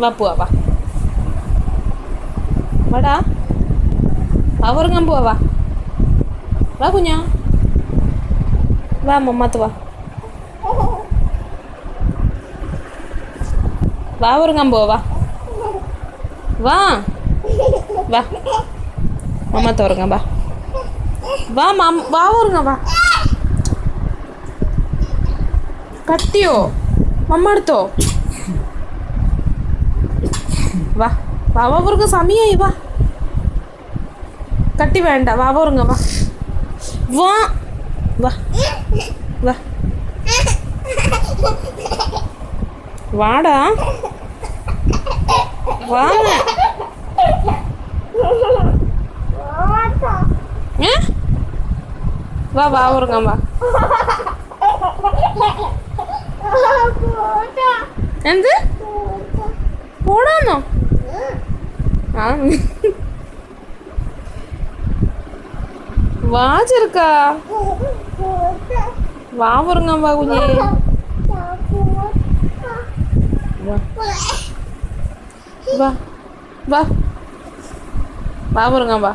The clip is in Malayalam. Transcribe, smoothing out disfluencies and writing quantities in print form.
വാ പോവാ വാ വാടാ വാ ഉറങ്ങാൻ പോവാ വാ വാ കുഞ്ഞാ വാ മമ്മത്ത് വാ വാ ഉറങ്ങാൻ പോവാ വാ വാ മമ്മത്ത് ഉറങ്ങാം വാ വാ വാ ഉറങ്ങാം വാ കട്ടിയോ മമ്മ എടുത്തോ വാ വാവ ഉറങ്ങ സമയായി വാ കട്ടി വേണ്ട വാവ ഉറങ്ങ വാ വാ വാ വാ വാടാ വാ വാ വാ ഉറങ്ങാം വാ എന്ത് പോടാന്നോ ആ വാ ചെറുക്ക വാ ഉറങ്ങാൻ വാ കുഞ്ഞേ വാ വാ വാ ഉറങ്ങാൻ വാ